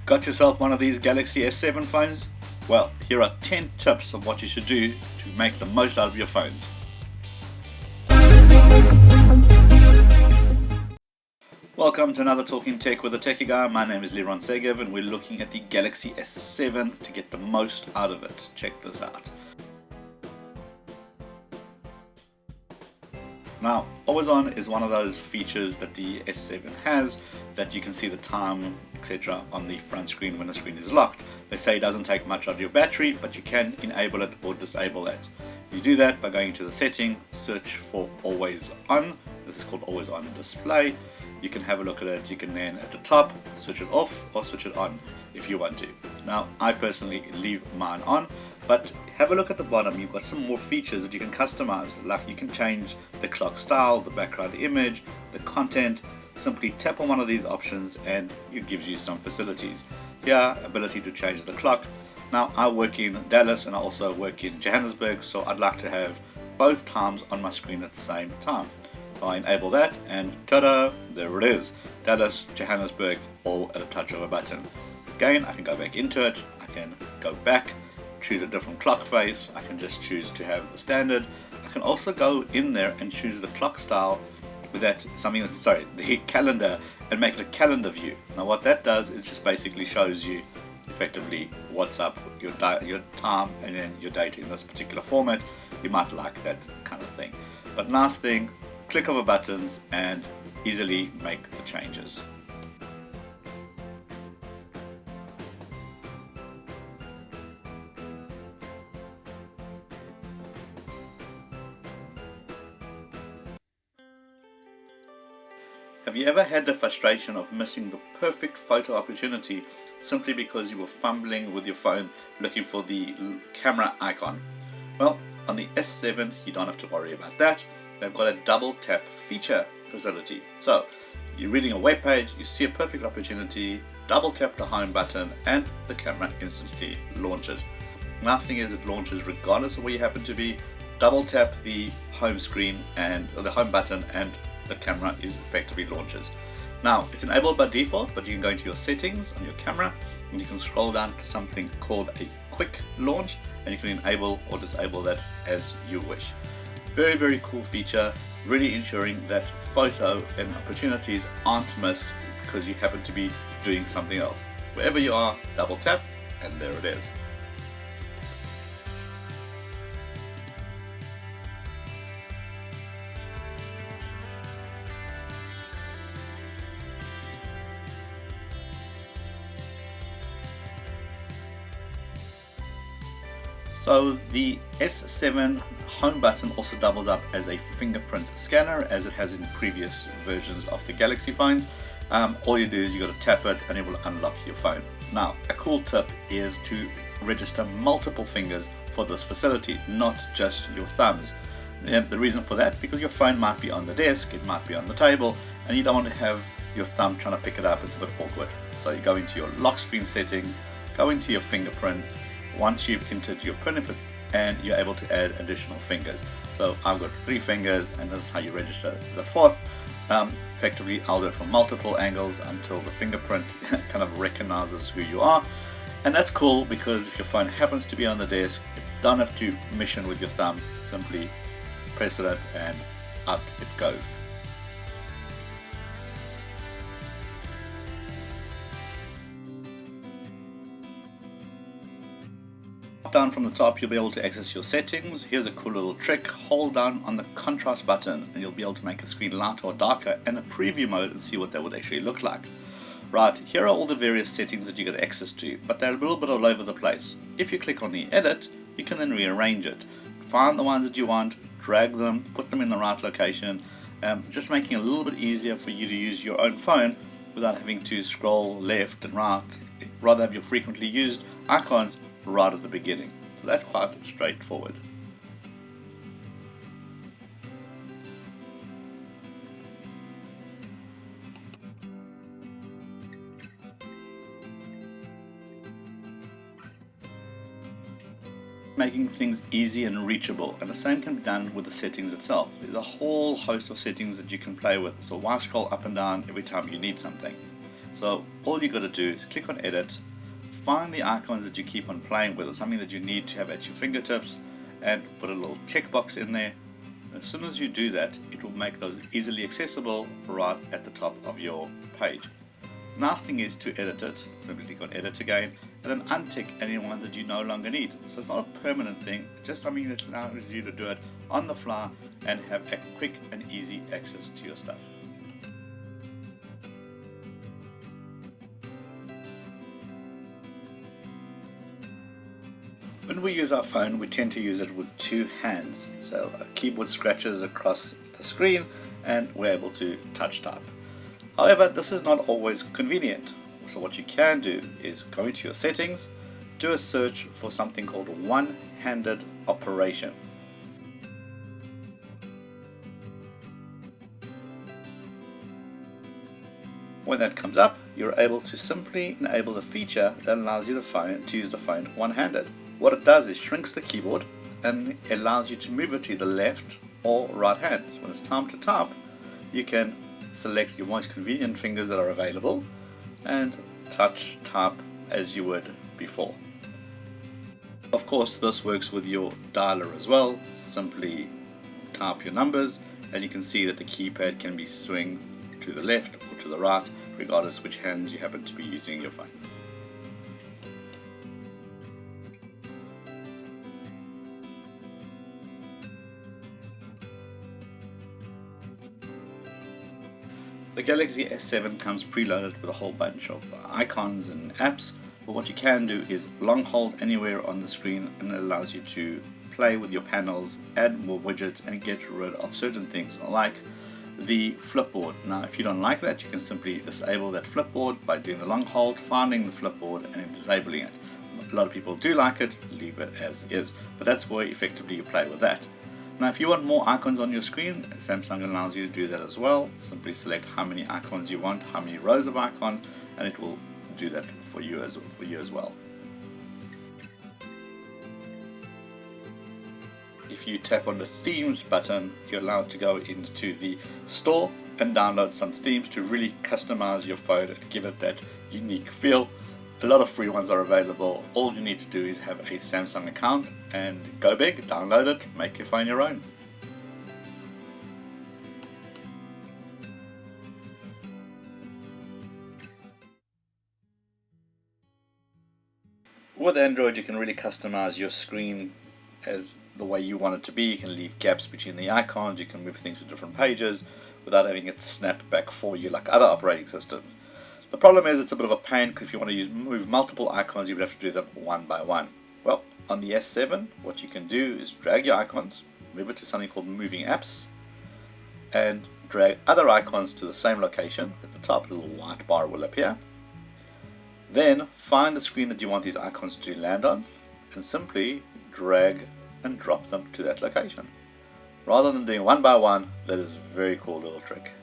Got yourself one of these Galaxy S7 phones? Well, here are 10 tips of what you should do to make the most out of your phones. Welcome to another Talking Tech with the Techie Guy. My name is Liron Segev and we're looking at the Galaxy S7 to get the most out of it. Check this out. Now, always on is one of those features that the S7 has, that you can see the time, etc. on the front screen when the screen is locked. They say it doesn't take much out of your battery, but you can enable it or disable it. You do that by going to the setting, search for always on. This is called always on display. You can have a look at it. You can then at the top switch it off or switch it on if you want to. Now, I personally leave mine on, but have a look at the bottom. You've got some more features that you can customize, like you can change the clock style, the background image, the content. Simply tap on one of these options and it gives you some facilities. Here, ability to change the clock. Now, I work in Dallas and I also work in Johannesburg, so I'd like to have both times on my screen at the same time. I enable that and ta-da, there it is. Dallas, Johannesburg, all at a touch of a button. Again, I can go back into it, I can go back, choose a different clock face, I can just choose to have the standard. I can also go in there and choose the clock style with that, the calendar, and make it a calendar view. Now what that does, it just basically shows you effectively what's up, your time and then your date in this particular format. You might like that kind of thing. But nice thing, click of a buttons and easily make the changes. Have you ever had the frustration of missing the perfect photo opportunity simply because you were fumbling with your phone looking for the camera icon? Well, on the S7 you don't have to worry about that. They've got a double tap feature facility. So you're reading a web page, you see a perfect opportunity, double tap the home button and the camera instantly launches. Nice thing is it launches regardless of where you happen to be. Double tap the home screen or the home button and the camera is effectively launches. Now, it's enabled by default, but you can go into your settings on your camera and you can scroll down to something called a quick launch and you can enable or disable that as you wish. Very, very cool feature, really ensuring that photo and opportunities aren't missed because you happen to be doing something else. Wherever you are, double tap and there it is. So the S7 home button also doubles up as a fingerprint scanner as it has in previous versions of the Galaxy phones. All you do is you got to tap it and it will unlock your phone. Now, a cool tip is to register multiple fingers for this facility, not just your thumbs. And the reason for that, because your phone might be on the desk, it might be on the table, and you don't want to have your thumb trying to pick it up. It's a bit awkward. So you go into your lock screen settings, go into your fingerprints. Once you've entered your pin and you're able to add additional fingers. So I've got 3 fingers and this is how you register the 4th. Effectively I'll do it from multiple angles until the fingerprint kind of recognizes who you are. And that's cool because if your phone happens to be on the desk, you don't have to mission with your thumb, simply press it and out it goes. Down from the top you'll be able to access your settings. Here's a cool little trick. Hold down on the contrast button and you'll be able to make a screen lighter or darker and a preview mode and see what that would actually look like. Right, here are all the various settings that you get access to, but they're a little bit all over the place. If you click on the edit, you can then rearrange it. Find the ones that you want, drag them, put them in the right location, just making it a little bit easier for you to use your own phone without having to scroll left and right. Rather have your frequently used icons right at the beginning. So that's quite straightforward. Making things easy and reachable, and the same can be done with the settings itself. There's a whole host of settings that you can play with, so why scroll up and down every time you need something? So all you got to do is click on edit, find the icons that you keep on playing with, or something that you need to have at your fingertips, and put a little checkbox in there. As soon as you do that, it will make those easily accessible right at the top of your page. The nice thing is to edit it, simply click on edit again, and then untick anyone that you no longer need. So it's not a permanent thing, it's just something that allows you to do it on the fly and have a quick and easy access to your stuff. When we use our phone, we tend to use it with two hands. So a keyboard scratches across the screen and we're able to touch type. However, this is not always convenient. So what you can do is go into your settings, do a search for something called one-handed operation. When that comes up, you're able to simply enable the feature that allows you to use the phone one-handed. What it does is shrinks the keyboard and allows you to move it to the left or right hand. So when it's time to type, you can select your most convenient fingers that are available and touch type as you would before. Of course, this works with your dialer as well. Simply type your numbers and you can see that the keypad can be swung to the left or to the right, regardless which hands you happen to be using your phone. The Galaxy S7 comes preloaded with a whole bunch of icons and apps, but what you can do is long hold anywhere on the screen and it allows you to play with your panels, add more widgets and get rid of certain things like the flipboard. Now if you don't like that, you can simply disable that flipboard by doing the long hold, finding the flipboard and disabling it. A lot of people do like it, leave it as is, but that's where effectively you play with that. Now if you want more icons on your screen, Samsung allows you to do that as well. Simply select how many icons you want, how many rows of icons, and it will do that for you as well. If you tap on the themes button, you're allowed to go into the store and download some themes to really customize your phone and give it that unique feel. A lot of free ones are available. All you need to do is have a Samsung account and go big, download it, make your phone your own. With Android, you can really customize your screen as the way you want it to be. You can leave gaps between the icons, you can move things to different pages without having it snap back for you like other operating systems. The problem is it's a bit of a pain because if you want to move multiple icons, you would have to do them one by one. Well, on the S7, what you can do is drag your icons, move it to something called moving apps, and drag other icons to the same location. At the top, a little white bar will appear. Then find the screen that you want these icons to land on and simply drag and drop them to that location. Rather than doing one by one, that is a very cool little trick.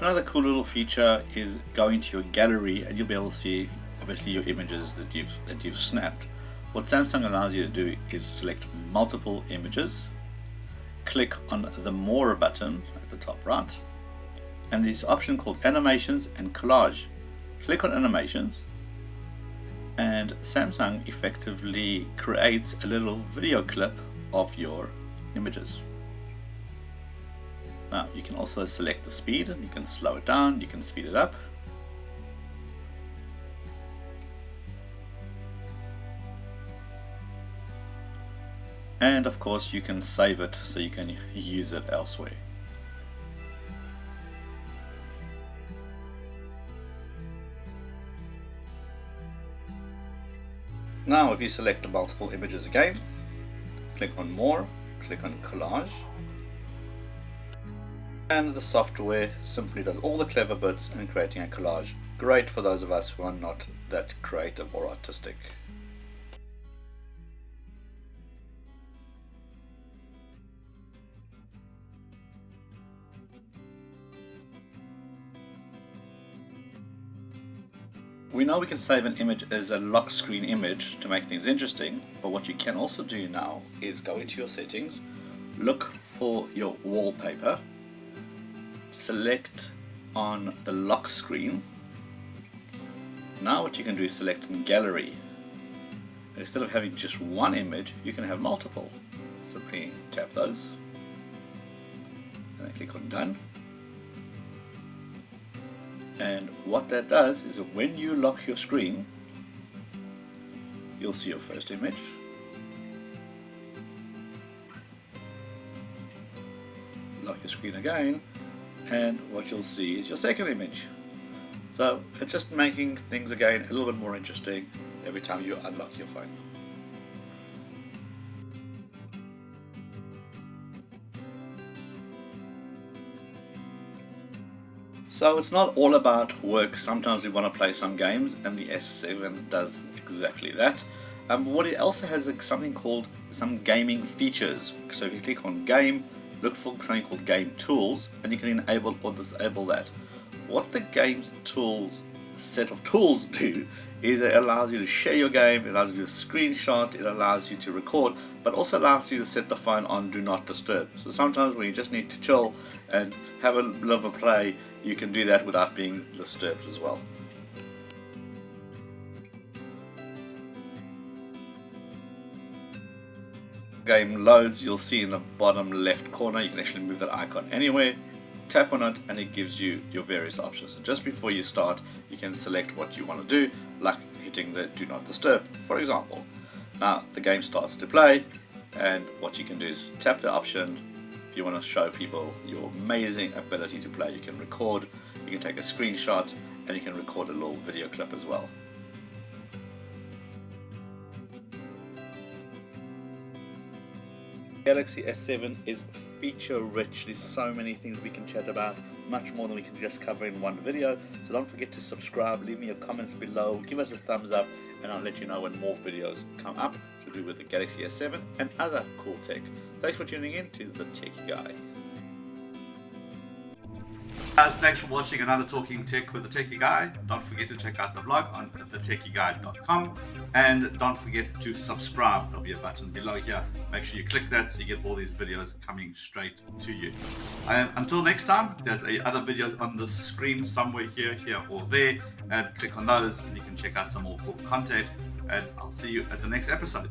Another cool little feature is going to your gallery and you'll be able to see obviously your images that you've snapped. What Samsung allows you to do is select multiple images, click on the More button at the top right, and there's an option called Animations and Collage. Click on Animations and Samsung effectively creates a little video clip of your images. Now you can also select the speed, you can slow it down, you can speed it up. And of course you can save it so you can use it elsewhere. Now if you select the multiple images again, click on More, click on Collage, and the software simply does all the clever bits in creating a collage. Great for those of us who are not that creative or artistic. We know we can save an image as a lock screen image to make things interesting, but what you can also do now is go into your settings, look for your wallpaper, select on the lock screen. Now what you can do is select in gallery. Instead of having just one image, you can have multiple. Simply tap those and then click on done. And what that does is that when you lock your screen, you'll see your first image, lock your screen again, and what you'll see is your second image. So it's just making things again a little bit more interesting every time you unlock your phone. So it's not all about work. Sometimes we want to play some games, and the S7 does exactly that. What it also has is something called some gaming features. So if you click on game, look for something called game tools, and you can enable or disable that. What the game tools set of tools do is it allows you to share your game, it allows you to screenshot, it allows you to record, but also allows you to set the phone on do not disturb. So sometimes when you just need to chill and have a bit of a play, you can do that without being disturbed as well. Game loads, you'll see in the bottom left corner, you can actually move that icon anywhere. Tap on it and it gives you your various options. So just before you start, you can select what you want to do, like hitting the do not disturb, for example. Now the game starts to play, and what you can do is tap the option. If you want to show people your amazing ability to play, you can record, you can take a screenshot, and you can record a little video clip as well. Galaxy S7 is feature rich. There's so many things we can chat about, much more than we can just cover in one video. So don't forget to subscribe, leave me your comments below, give us a thumbs up, and I'll let you know when more videos come up to do with the Galaxy S7 and other cool tech. Thanks for tuning in to The Techie Guy. Guys, thanks for watching another Talking Tech with The Techie Guy. Don't forget to check out the vlog on TheTechieGuy.com, and don't forget to subscribe. There'll be a button below here. Make sure you click that so you get all these videos coming straight to you. And until next time, there's other videos on the screen somewhere here or there, and click on those and you can check out some more cool content, and I'll see you at the next episode.